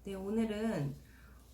네, 오늘은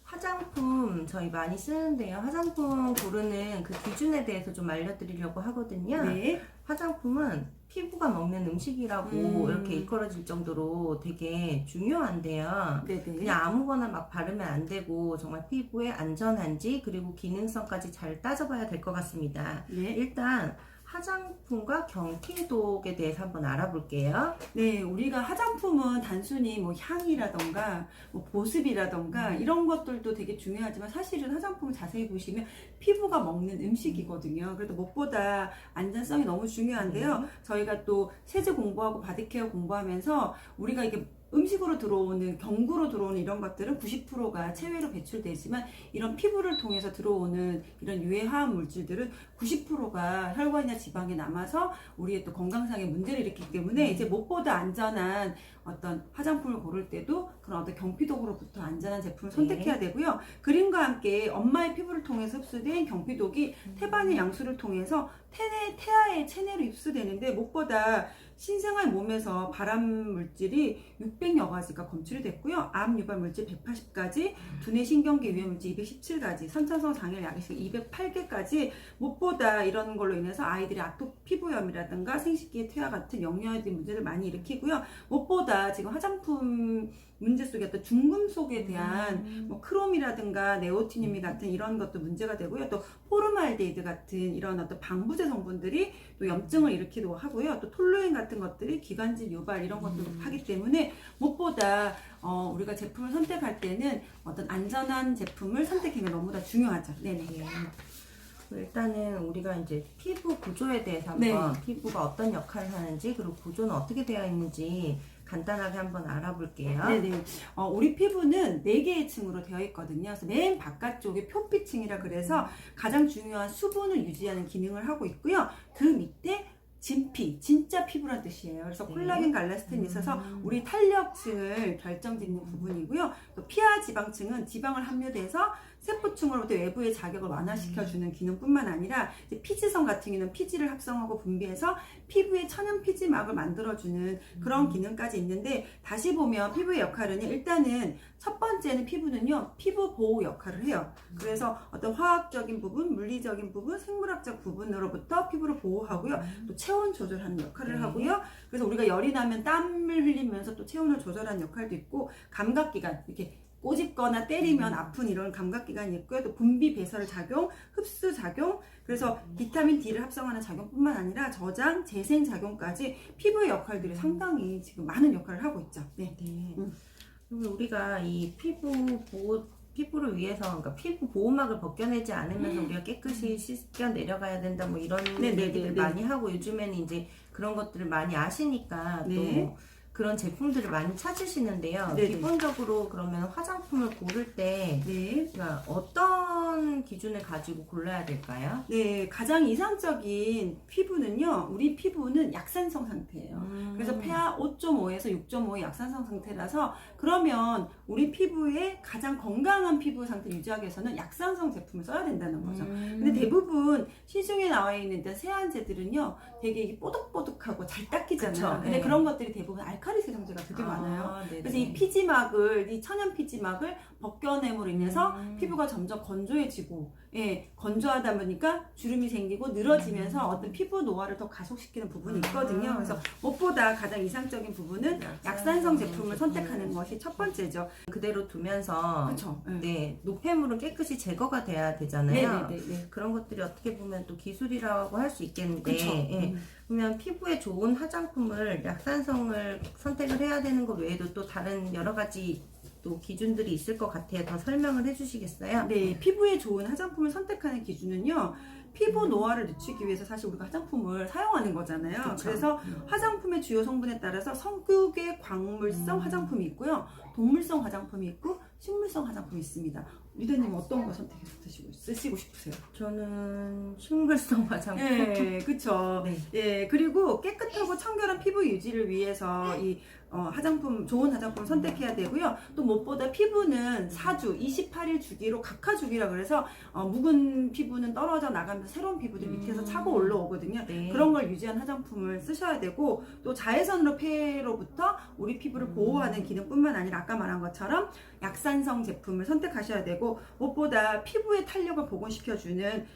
화장품 저희 많이 쓰는데요. 화장품 고르는 그 기준에 대해서 좀 알려드리려고 하거든요. 네. 화장품은 피부가 먹는 음식이라고 이렇게 일컬어질 정도로 되게 중요한데요. 네네. 그냥 아무거나 막 바르면 안 되고 정말 피부에 안전한지 그리고 기능성까지 잘 따져봐야 될 것 같습니다. 네. 일단 화장품과 경티독에 대해서 한번 알아볼게요. 네, 우리가 화장품은 단순히 뭐 향이라던가 뭐 보습이라던가 이런 것들도 되게 중요하지만 사실은 화장품을 자세히 보시면 피부가 먹는 음식이거든요. 그래서 무엇보다 안전성이 너무 중요한데요. 저희가 또 세제 공부하고 바디케어 공부하면서 우리가 이게 음식으로 들어오는, 경구로 들어오는 이런 것들은 90%가 체외로 배출되지만 이런 피부를 통해서 들어오는 이런 유해 화학 물질들은 90%가 혈관이나 지방에 남아서 우리의 또 건강상의 문제를 일으키기 때문에 이제 무엇보다 안전한 어떤 화장품을 고를 때도 그런 어떤 경피독으로부터 안전한 제품을 선택해야 되고요. 그림과 함께 엄마의 피부를 통해서 흡수된 경피독이 태반의 양수를 통해서 태아의 체내로 흡수되는데 무엇보다 신생아 몸에서 발암 물질이 600여 가지가 검출이 됐고요. 암 유발 물질 180가지, 두뇌 신경계 유해 물질 217가지, 선천성 장애 약액 208개까지 무엇보다 이런 걸로 인해서 아이들이 아토피 피부염이라든가 생식기의 퇴화 같은 영양에 대한 문제를 많이 일으키고요. 무엇보다 지금 화장품 문제 속에 어떤 중금속에 대한 뭐 크롬이라든가 네오티늄이 같은 이런 것도 문제가 되고요. 또 포르말데히드 같은 이런 어떤 방부제 성분들이 또 염증을 일으키기도 하고요. 또 톨루인 같은 것들이 기관지 유발 이런 것도 하기 때문에 무엇보다 우리가 제품을 선택할 때는 어떤 안전한 제품을 선택하는 게 너무나 중요하죠. 네네. 일단은 우리가 이제 피부 구조에 대해서 한번 네. 피부가 어떤 역할을 하는지 그리고 구조는 어떻게 되어 있는지 간단하게 한번 알아볼게요. 네네. 우리 피부는 4개의 층으로 되어 있거든요. 그래서 맨 바깥쪽에 표피층이라 그래서 가장 중요한 수분을 유지하는 기능을 하고 있고요. 그 밑에 진피, 진짜 피부란 뜻이에요. 그래서 콜라겐, 갈라스틴이 있어서 우리 탄력층을 결정짓는 부분이고요. 또 피하 지방층은 지방을 함유돼서 세포층으로부터 외부의 자극을 완화시켜주는 기능뿐만 아니라 이제 피지성 같은 경우는 피지를 합성하고 분비해서 피부의 천연 피지막을 만들어주는 그런 기능까지 있는데 다시 보면 피부의 역할은 일단은 첫 번째는 피부는요 피부 보호 역할을 해요. 그래서 어떤 화학적인 부분, 물리적인 부분, 생물학적 부분으로부터 피부를 보호하고요. 또 체온 조절하는 역할을 하고요. 그래서 우리가 열이 나면 땀을 흘리면서 또 체온을 조절하는 역할도 있고 감각기관 이렇게 꼬집거나 때리면 아픈 이런 감각기관이 있고요. 또 분비 배설 작용, 흡수 작용, 그래서 비타민 D를 합성하는 작용뿐만 아니라 저장, 재생 작용까지 피부의 역할들이 상당히 지금 많은 역할을 하고 있죠. 네. 그리고 우리가 이 피부를 위해서, 그러니까 피부 보호막을 벗겨내지 않으면서 우리가 깨끗이 씻겨 내려가야 된다, 뭐 이런 얘기들 많이 하고 요즘에는 이제 그런 것들을 많이 아시니까 또 그런 제품들을 많이 찾으시는데요. 기본적으로 그러면 화장품을 고를 때 그러니까 어떤 기준을 가지고 골라야 될까요? 네, 가장 이상적인 피부는요, 우리 피부는 약산성 상태예요. 그래서 pH 5.5에서 6.5의 약산성 상태라서 그러면 우리 피부의 가장 건강한 피부 상태를 유지하기 위해서는 약산성 제품을 써야 된다는 거죠. 근데 대부분 시중에 나와 있는 일단 세안제들은요, 되게 이게 뽀득뽀득하고 잘 닦이잖아요. 근데 그런 것들이 대부분 알칼리 세정제가 되게 많아요. 그래서 이 피지막을, 이 천연 피지막을 벗겨냄으로 인해서 피부가 점점 건조해지고, 건조하다 보니까 주름이 생기고 늘어지면서 어떤 피부 노화를 더 가속시키는 부분이 있거든요. 그래서 무엇보다 가장 이상적인 부분은 약산성 제품을 선택하는 것이 첫 번째죠. 그대로 두면서 그렇죠. 노폐물은 깨끗이 제거가 돼야 되잖아요. 그런 것들이 어떻게 보면 또 기술이라고 할 수 있겠는데 그러면 피부에 좋은 화장품을 약산성을 선택을 해야 되는 것 외에도 또 다른 여러 가지 또 기준들이 있을 것 같아요. 더 설명을 해주시겠어요? 네, 피부에 좋은 화장품을 선택하는 기준은요. 피부 노화를 늦추기 위해서 사실 우리가 화장품을 사용하는 거잖아요. 그래서 화장품의 주요 성분에 따라서 성극의 광물성 화장품이 있고요. 동물성 화장품이 있고 식물성 화장품이 있습니다. 리더님 어떤 거 선택해서 쓰시고 싶으세요? 저는 식물성 화장품. 그쵸. 그리고 깨끗하고 청결한 피부 유지를 위해서 이 화장품, 좋은 화장품을 선택해야 되고요. 또 무엇보다 피부는 4주, 28일 주기로 각화 주기라 그래서 묵은 피부는 떨어져 나가면서 새로운 피부들이 밑에서 차고 올라오거든요. 네. 그런 걸 유지한 화장품을 쓰셔야 되고, 또 자외선으로 폐로부터 우리 피부를 보호하는 기능뿐만 아니라 아까 말한 것처럼 약산성 제품을 선택하셔야 되고, 무엇보다 피부의 탄력을 복원시켜주는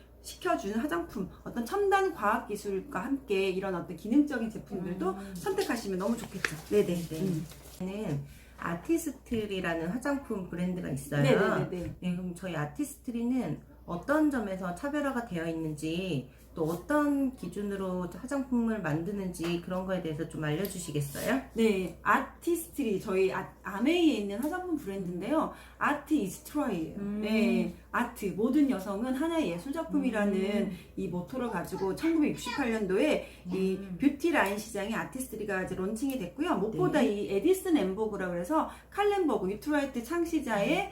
화장품, 어떤 첨단 과학 기술과 함께 이런 어떤 기능적인 제품들도 선택하시면 너무 좋겠죠. 네네네. 는 아티스트리라는 화장품 브랜드가 있어요. 네네네. 네, 그럼 저희 아티스트리는 어떤 점에서 차별화가 되어 있는지, 또 어떤 기준으로 화장품을 만드는지 그런 거에 대해서 좀 알려주시겠어요? 네, 아티스트리 저희 아메이에 있는 화장품 브랜드인데요. 아트 이즈 트라이예요. 네, 아트 모든 여성은 하나의 예술 작품이라는 이 모토를 가지고 1968년도에 이 뷰티 라인 시장에 아티스트리가 이제 론칭이 됐고요. 무엇보다 이 에디슨 엠버그라고 해서 칼렌버그 유트라이트 창시자의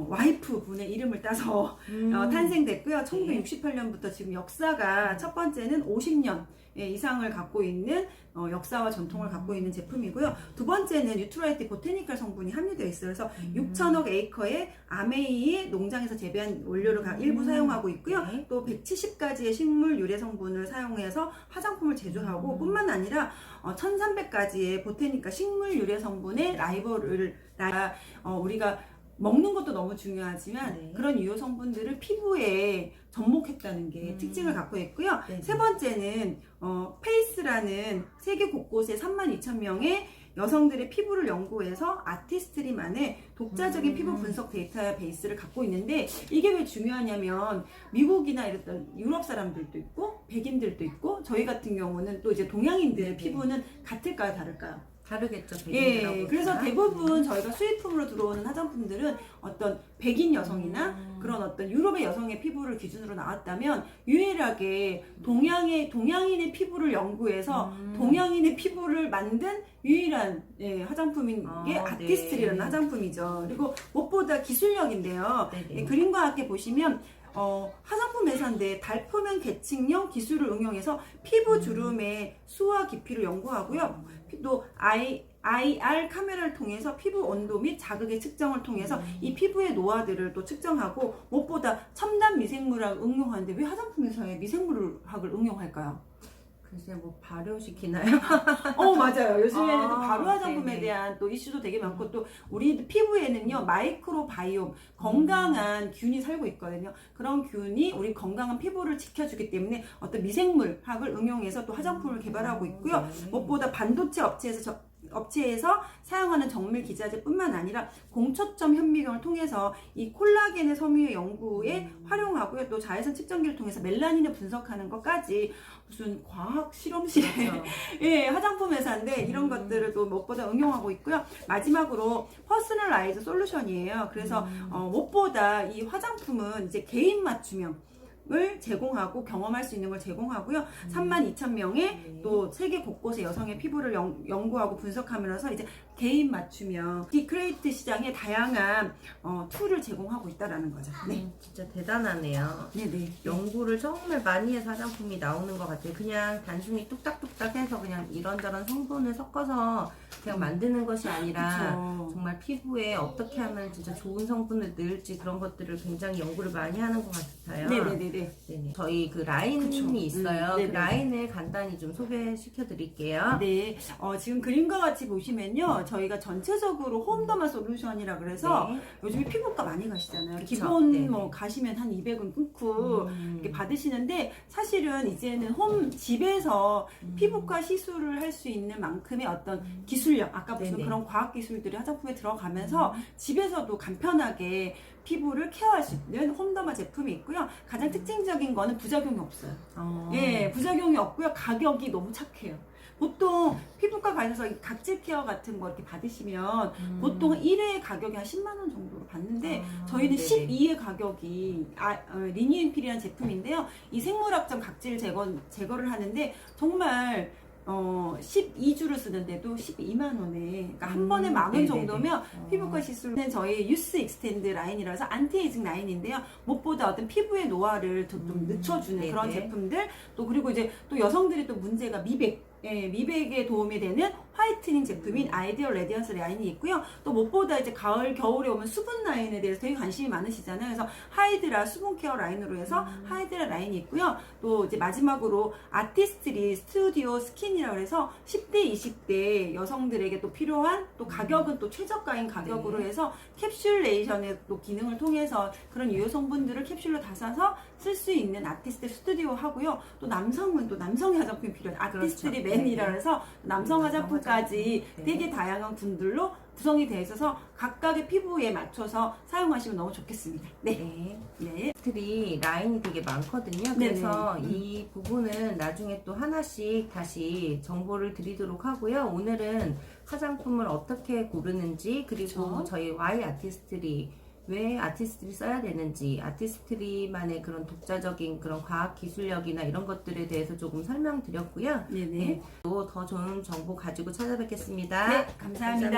와이프 분의 이름을 따서 탄생됐고요. 1968년부터 지금 역사가 첫 번째는 50년 이상을 갖고 있는 역사와 전통을 갖고 있는 제품이고요. 두 번째는 유트라이트 보테니컬 성분이 함유되어 있어요. 그래서 6천억 에이커의 아메이 농장에서 재배한 원료를 일부 사용하고 있고요. 또 170가지의 식물 유래 성분을 사용해서 화장품을 제조하고 뿐만 아니라 1300가지의 보테니컬 식물 유래 성분의 우리가 먹는 것도 너무 중요하지만 그런 유효 성분들을 피부에 접목했다는 게 특징을 갖고 있고요. 세 번째는 페이스라는 세계 곳곳에 32,000명의 여성들의 피부를 연구해서 아티스트리만의 독자적인 피부 분석 데이터베이스를 갖고 있는데, 이게 왜 중요하냐면 미국이나 이런 유럽 사람들도 있고 백인들도 있고 저희 같은 경우는 또 이제 동양인들의 피부는 같을까요, 다를까요? 다르겠죠. 예, 그래서 대부분 저희가 수입품으로 들어오는 화장품들은 어떤 백인 여성이나 그런 어떤 유럽의 여성의 피부를 기준으로 나왔다면, 유일하게 동양인의 피부를 연구해서 동양인의 피부를 만든 유일한 화장품인 게 아티스트리라는 화장품이죠. 그리고 무엇보다 기술력인데요. 그림과 함께 보시면 화장품 회사인데 달표면 계층형 기술을 응용해서 피부 주름의 수와 깊이를 연구하고요. 또 IR 카메라를 통해서 피부 온도 및 자극의 측정을 통해서 이 피부의 노화들을 또 측정하고, 무엇보다 첨단 미생물학을 응용하는데 왜 화장품 회사에 미생물학을 응용할까요? 글쎄 뭐 발효시키나요? 맞아요. 요즘에는 또 발효 화장품에 대한 또 이슈도 되게 많고, 또 우리 피부에는요 마이크로바이옴, 건강한 균이 살고 있거든요. 그런 균이 우리 건강한 피부를 지켜주기 때문에 어떤 미생물학을 응용해서 또 화장품을 개발하고 있고요. 무엇보다 반도체 업체에서 사용하는 정밀 기자재뿐만 아니라 공초점 현미경을 통해서 이 콜라겐의 섬유의 연구에 활용하고요. 또 자외선 측정기를 통해서 멜라닌을 분석하는 것까지 무슨 과학 실험실의 화장품 회사인데 이런 것들을 또 무엇보다 응용하고 있고요. 마지막으로 퍼스널라이즈 솔루션이에요. 그래서 무엇보다 이 화장품은 이제 개인 맞춤형 을 제공하고 경험할 수 있는 걸 제공하고요. 32,000명의 또 세계 곳곳의 여성의 피부를 연구하고 분석하면서 이제 개인 맞춤형 디크레이트 시장에 다양한 툴을 제공하고 있다라는 거죠. 네, 진짜 대단하네요. 네네. 연구를 정말 많이 해서 화장품이 나오는 것 같아요. 그냥 단순히 뚝딱뚝딱 해서 그냥 이런저런 성분을 섞어서 그냥 만드는 것이 아니라 정말 피부에 어떻게 하면 진짜 좋은 성분을 넣을지 그런 것들을 굉장히 연구를 많이 하는 것 같아요. 네네네. 저희 그 라인이 있어요. 그 라인을 간단히 좀 소개시켜 드릴게요. 네, 지금 그림과 같이 보시면요, 저희가 전체적으로 홈더마 솔루션이라 그래서 요즘에 피부과 많이 가시잖아요. 기본 뭐 가시면 한 200은 끊고 이렇게 받으시는데, 사실은 이제는 집에서 피부과 시술을 할 수 있는 만큼의 어떤 기술력, 아까 무슨 그런 과학 기술들이 화장품에 들어가면서 집에서도 간편하게 피부를 케어할 수 있는 홈더마 제품이 있고요. 가장 특징적인 거는 부작용이 없어요. 부작용이 없고요. 가격이 너무 착해요. 보통 피부과 가셔서 각질 케어 같은 거 이렇게 받으시면 보통 1회 가격이 한 10만 원 정도로 받는데, 저희는 12회 가격이 리니엠필이라는 제품인데요. 이 생물학적 각질 제거를 하는데 정말 12주를 쓰는데도 12만 원에, 그러니까 한 번에 10,000원 정도면 피부과 시술은 저희 유스 익스텐드 라인이라서 안티에이징 라인인데요. 무엇보다 어떤 피부의 노화를 좀 늦춰주는 그런 제품들, 또 그리고 이제 또 여성들이 또 문제가 미백에 도움이 되는 화이트닝 제품인 아이디얼 레디언스 라인이 있고요. 또 무엇보다 이제 가을, 겨울에 오면 수분 라인에 대해서 되게 관심이 많으시잖아요. 그래서 하이드라 수분 케어 라인으로 해서 하이드라 라인이 있고요. 또 이제 마지막으로 아티스트리 스튜디오 스킨이라고 해서 10대, 20대 여성들에게 또 필요한 또 가격은 또 최저가인 가격으로 해서 캡슐레이션의 또 기능을 통해서 그런 유효 성분들을 캡슐로 다 싸서 쓸 수 있는 아티스트 스튜디오 하고요. 또 남성은 또 남성의 화장품이 필요한 아티스트리 그렇죠. 맨이라 해서 남성 화장품까지 네. 되게 다양한 분들로 구성이 되어 있어서 각각의 피부에 맞춰서 사용하시면 너무 좋겠습니다. 네. 네. 네. 들이 라인이 되게 많거든요. 네네. 그래서 이 부분은 나중에 또 하나씩 다시 정보를 드리도록 하고요. 오늘은 화장품을 어떻게 고르는지 그리고 그쵸. 저희 Y 아티스트리 왜 아티스트리 써야 되는지 아티스트리만의 그런 독자적인 그런 과학 기술력이나 이런 것들에 대해서 조금 설명드렸고요. 네네. 네, 또 더 좋은 정보 가지고 찾아뵙겠습니다. 네, 감사합니다.